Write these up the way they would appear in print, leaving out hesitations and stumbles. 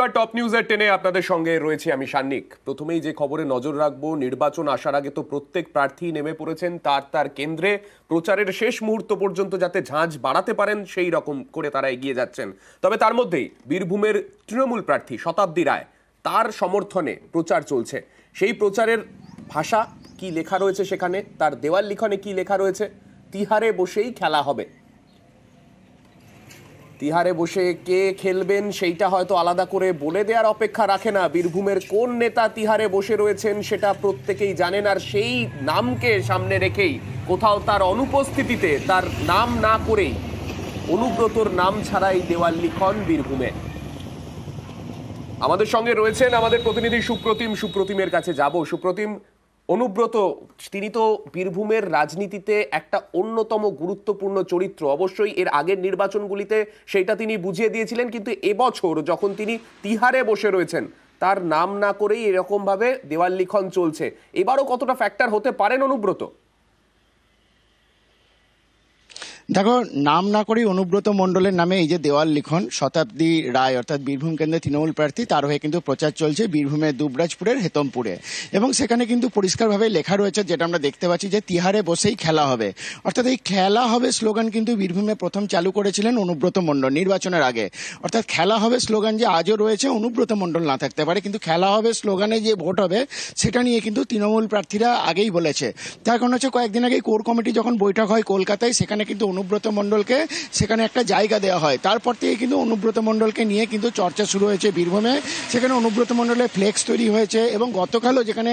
নমস্কার, টপ নিউজের টেনে আপনাদের সঙ্গে রয়েছে আমি সান্নিক। প্রথমেই যে খবরে নজর রাখবো, নির্বাচন আসার আগে তো প্রত্যেক প্রার্থী নেমে পড়েছেন তার কেন্দ্রে প্রচারের শেষ মুহূর্ত পর্যন্ত যাতে ঝাঁঝ বাড়াতে পারেন সেই রকম করে তারা এগিয়ে যাচ্ছেন। তবে তার মধ্যেই বীরভূমের তৃণমূল প্রার্থী শতাব্দী রায়, তার সমর্থনে প্রচার চলছে। সেই প্রচারের ভাষা কি লেখা রয়েছে সেখানে, তার দেওয়াল লিখনে কি লেখা রয়েছে, তিহারে বসেই খেলা হবে। তিহারে বসে কে খেলবেন সেইটা হয়তো আলাদা করে বলে দেওয়ার অপেক্ষা রাখে না। বীরভূমের কোন নেতা তিহারে বসে রয়েছেন সেটা প্রত্যেকেই জানেন, আর সেই নামকে সামনে রেখেই কোথাও তার অনুপস্থিতিতে, তার নাম না করেই, অনুব্রতর নাম ছাড়াই দেওয়াল লিখন বীরভূমে। আমাদের সঙ্গে রয়েছেন আমাদের প্রতিনিধি সুপ্রতিমের কাছে যাব। সুপ্রতিম, অনুব্রত তিনি তো বীরভূমের রাজনীতিতে একটা অন্যতম গুরুত্বপূর্ণ চরিত্র। অবশ্যই এর আগের নির্বাচনগুলিতে সেইটা তিনি বুঝিয়ে দিয়েছিলেন, কিন্তু এবছর যখন তিনি তিহারে বসে রয়েছেন, তার নাম না করেই এরকমভাবে দেওয়াল লিখন চলছে, এবারও কতটা ফ্যাক্টর হতে পারেন অনুব্রত? দেখো, নাম না করেই অনুব্রত মণ্ডলের নামে এই যে দেওয়াল লিখন, শতাব্দী রায় অর্থাৎ বীরভূম কেন্দ্রের তৃণমূল প্রার্থী, তার হয়ে কিন্তু প্রচার চলছে বীরভূমের দুবরাজপুরের হেতমপুরে। এবং সেখানে কিন্তু পরিষ্কারভাবে লেখা রয়েছে, যেটা আমরা দেখতে পাচ্ছি, যে তিহারে বসেই খেলা হবে। অর্থাৎ এই খেলা হবে স্লোগান কিন্তু বীরভূমে প্রথম চালু করেছিলেন অনুব্রত মণ্ডল নির্বাচনের আগে। অর্থাৎ খেলা হবে স্লোগান যে আজও রয়েছে, অনুব্রত মণ্ডল না থাকতে পারে, কিন্তু খেলা হবে স্লোগানে যে ভোট হবে সেটা নিয়ে কিন্তু তৃণমূল প্রার্থীরা আগেই বলেছে। তার কারণ হচ্ছে, কয়েকদিন আগেই কোর কমিটি যখন বৈঠক হয় কলকাতায়, সেখানে কিন্তু অনুব্রত মণ্ডলকে সেখানে একটা জায়গা দেওয়া হয়। তারপর থেকে কিন্তু অনুব্রত মণ্ডলকে নিয়ে কিন্তু চর্চা শুরু হয়েছে বীরভূমে। সেখানে অনুব্রত মণ্ডলের ফ্লেক্স তৈরি হয়েছে, এবং গতকালও যেখানে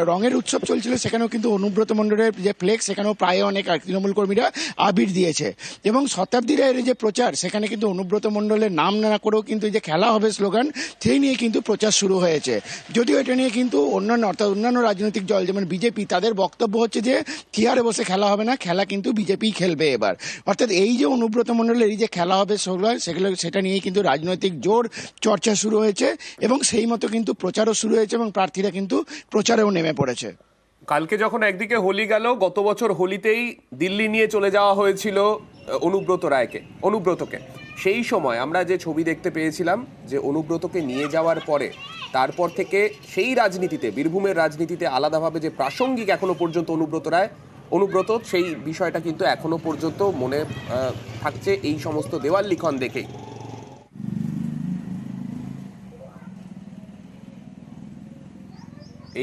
রঙের উৎসব চলছিল সেখানেও কিন্তু অনুব্রত মণ্ডলের যে ফ্লেক্স, সেখানেও প্রায় অনেক তৃণমূল কর্মীরা আবির দিয়েছে। এবং শতাব্দী রায়ের যে প্রচার, সেখানে কিন্তু অনুব্রত মণ্ডলের নাম না করেও কিন্তু যে খেলা হবে স্লোগান, সেই নিয়ে কিন্তু প্রচার শুরু হয়েছে। যদিও এটা নিয়ে কিন্তু অন্যান্য রাজনৈতিক দল যেমন বিজেপি, তাদের বক্তব্য হচ্ছে যে তিহারে বসে খেলা হবে না, খেলা কিন্তু বিজেপি খেলবে এবার। অর্থাৎ এই যে অনুব্রত মণ্ডলের এই যে খেলা হবে স্লোগান, সেটা নিয়ে কিন্তু রাজনৈতিক জোর চর্চা শুরু হয়েছে, এবং সেই মতো কিন্তু প্রচারও শুরু হয়েছে, এবং প্রার্থীরা কিন্তু প্রচারেও নেমে পড়েছে। কালকে যখন একদিকে হোলি গেল, গত বছর হোলিতেই দিল্লি নিয়ে চলে যাওয়া হয়েছিল অনুব্রতকে। সেই সময় আমরা যে ছবি দেখতে পেয়েছিলাম, যে অনুব্রতকে নিয়ে যাওয়ার পরে তারপর থেকে সেই রাজনীতিতে, বীরভূমের রাজনীতিতে আলাদাভাবে যে প্রাসঙ্গিক এখনো পর্যন্ত অনুব্রত, সেই বিষয়টা কিন্তু এখনো পর্যন্ত মনে থাকছে এই সমস্ত দেওয়াল লিখন দেখেই।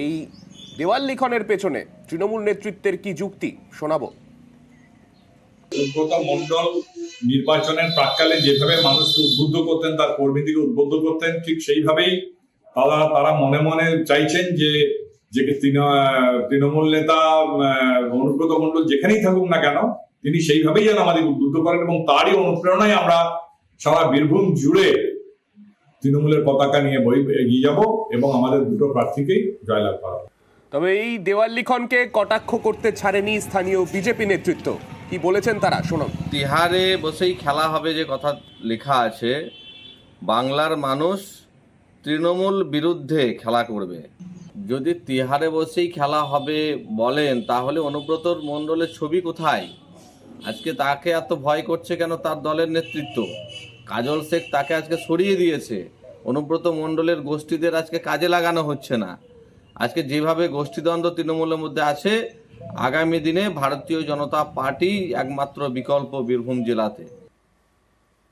এই দেওয়াল লিখনের পেছনে তৃণমূল নেতৃত্বের কি যুক্তি, শোনাবো। অনুব্রত মণ্ডল নির্বাচনের প্রাক্কালে যেভাবে মানুষকে উদ্বুদ্ধ করতেন, তার কর্মীদেরকে উদ্বুদ্ধ করতেন, ঠিক সেইভাবেই তারা মনে মনে চাইছেন যে তৃণমূল নেতা অনুব্রত মণ্ডল যেখানেই থাকুক না কেন, তিনি সেইভাবেই যেন আমাদের উদ্বুদ্ধ করেন, এবং তারই অনুপ্রেরণায় আমরা সারা বীরভূম জুড়ে তৃণমূলের পতাকা নিয়ে এগিয়ে যাব এবং আমাদের দুটো প্রার্থীকেই জয়লাভ করাবো। তবে এই দেওয়াল লিখনকে কটাক্ষ করতে ছাড়েনি স্থানীয় বিজেপি নেতৃত্ব। কি বলেছেন তারা, শুনুন। তিহারে বসেই খেলা হবে যে কথা লেখা আছে, বাংলার মানুষ তৃণমূল বিরুদ্ধে খেলা করবে। যদি তিহারে বসেই খেলা হবে বলেন, তাহলে অনুব্রত মণ্ডলের ছবি কোথায়? আজকে তাকে এত ভয় করছে কেন তার দলের নেতৃত্ব? কাজল শেখ তাকে আজকে সরিয়ে দিয়েছে। অনুব্রত মণ্ডলের গোষ্ঠীদের আজকে কাজে লাগানো হচ্ছে না। আজকে যেভাবে গোষ্ঠীদ্বন্দ্ব তৃণমূলের মধ্যে আছে, আগামী দিনে ভারতীয় জনতা পার্টি একমাত্র বিকল্প বীরভূম জেলাতে।